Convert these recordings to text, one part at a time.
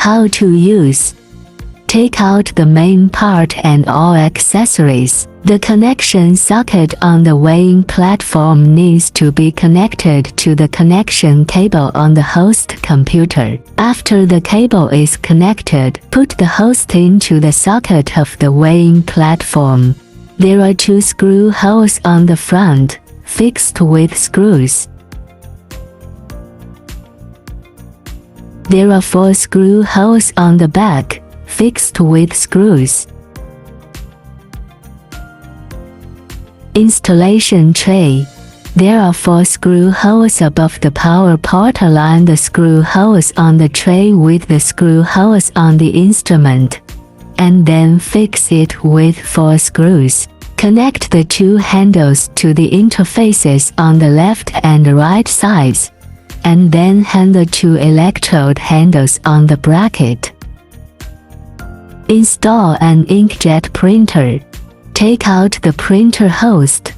How to use. Take out the main part and all accessories. The connection socket on the weighing platform needs to be connected to the connection cable on the host computer. After the cable is connected, put the host into the socket of the weighing platform. There are 2 screw holes on the front, fixed with screws. There are 4 screw holes on the back, fixed with screws. Installation tray. There are 4 screw holes above the power port. Align the screw holes on the tray with the screw holes on the instrument, and then fix it with 4 screws. Connect the 2 handles to the interfaces on the left and right sides, and then hang the 2 electrode handles on the bracket. Install an inkjet printer. Take out the printer host.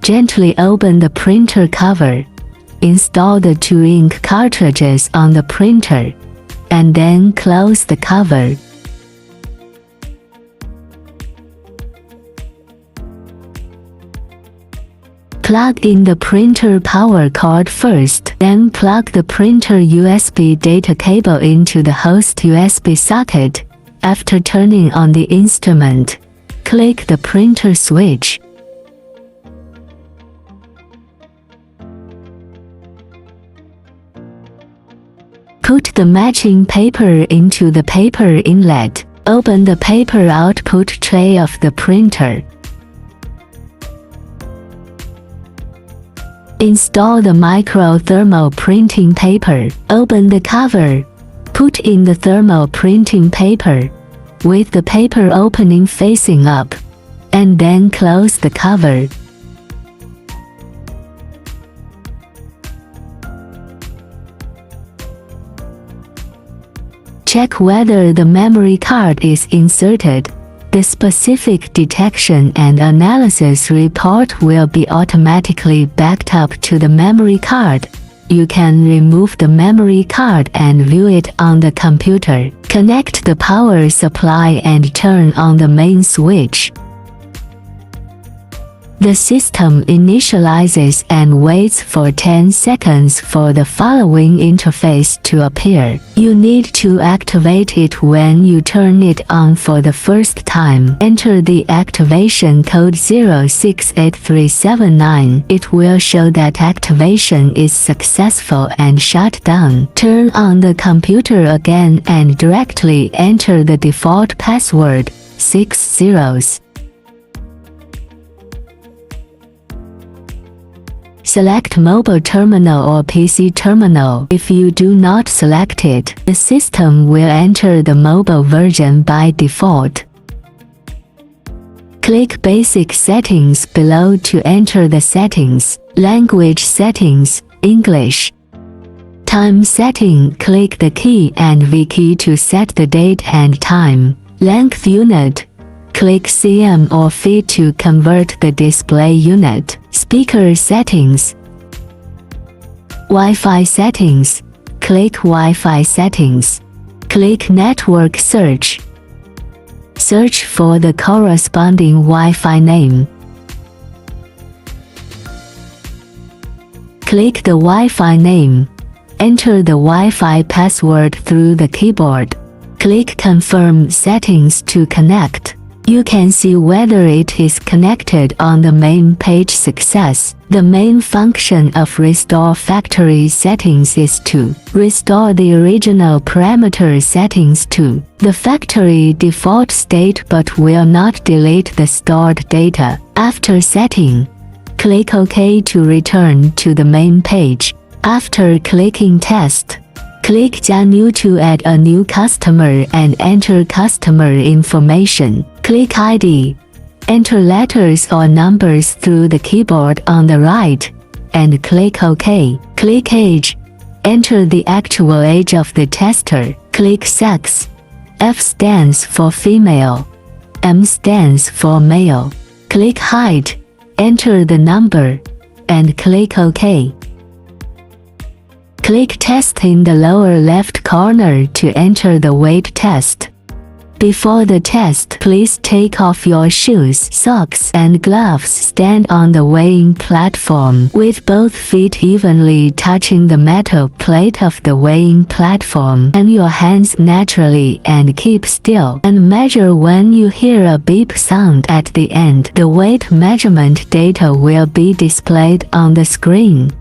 Gently open the printer cover. Install the 2 ink cartridges on the printer, and then close the cover. Plug in the printer power cord first, then plug the printer USB data cable into the host USB socket. After turning on the instrument, click the printer switch. Put the matching paper into the paper inlet. Open the paper output tray of the printer. Install the micro thermal printing paper. Open the cover. Put in the thermal printing paper, with the paper opening facing up, and then close the cover. Check whether the memory card is inserted. The specific detection and analysis report will be automatically backed up to the memory card. You can remove the memory card and view it on the computer. Connect the power supply and turn on the main switch. The system initializes and waits for 10 seconds for the following interface to appear. You need to activate it when you turn it on for the first time. Enter the activation code 068379. It will show that activation is successful and shut down. Turn on the computer again and directly enter the default password, 6 zeros. Select mobile terminal or PC terminal. If you do not select it, the system will enter the mobile version by default. Click Basic Settings below to enter the settings. Language settings, English. Time setting, click the key and V key to set the date and time. Length unit, click cm or feet to convert the display unit. Speaker settings. Wi-Fi settings, click Wi-Fi settings. Click Network search. Search for the corresponding Wi-Fi name. Click the Wi-Fi name. Enter the Wi-Fi password through the keyboard. Click Confirm settings to connect. You can see whether it is connected on the main page. Success. The main function of Restore Factory Settings is to restore the original parameter settings to the factory default state but will not delete the stored data. After setting, click OK to return to the main page. After clicking Test, click加New to add a new customer and enter customer information. Click ID. Enter letters or numbers through the keyboard on the right, and click OK. Click Age. Enter the actual age of the tester. Click Sex. F stands for female. M stands for male. Click Height. Enter the number, and click OK. Click Test in the lower left corner to enter the weight test. Before the test, please take off your shoes, socks, and gloves. Stand on the weighing platform with both feet evenly touching the metal plate of the weighing platform, and your hands naturally, and keep still and measure. When you hear a beep sound at the end, the weight measurement data will be displayed on the screen.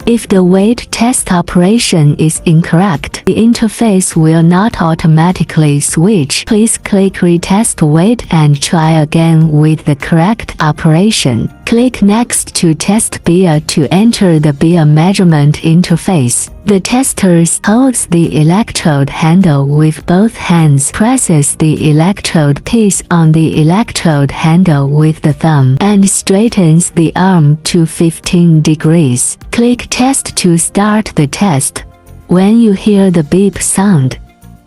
If the weight test operation is incorrect, the interface will not automatically switch. Please click Retest Weight and try again with the correct operation. Click Next to test beer to enter the beer measurement interface. The tester holds the electrode handle with both hands, presses the electrode piece on the electrode handle with the thumb, and straightens the arm to 15 degrees. Click Test to start the test. When you hear the beep sound,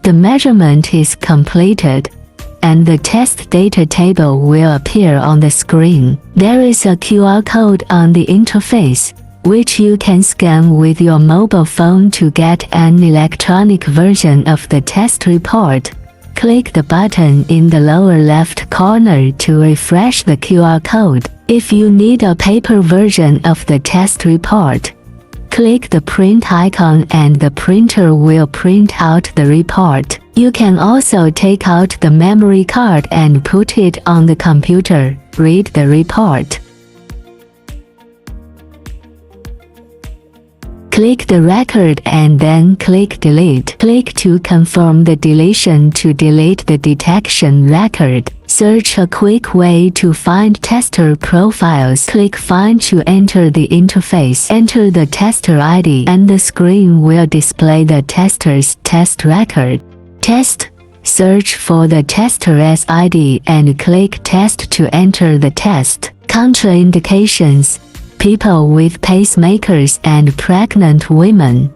the measurement is completed, and the test data table will appear on the screen. There is a QR code on the interface, which you can scan with your mobile phone to get an electronic version of the test report. Click the button in the lower left corner to refresh the QR code. If you need a paper version of the test report, click the print icon and the printer will print out the report. You can also take out the memory card and put it on the computer. Read the report. Click the record and then click Delete. Click to confirm the deletion to delete the detection record. Search a quick way to find tester profiles. Click Find to enter the interface. Enter the tester ID and the screen will display the tester's test record. Test. Search for the tester's ID and click Test to enter the test. Contraindications: people with pacemakers and pregnant women.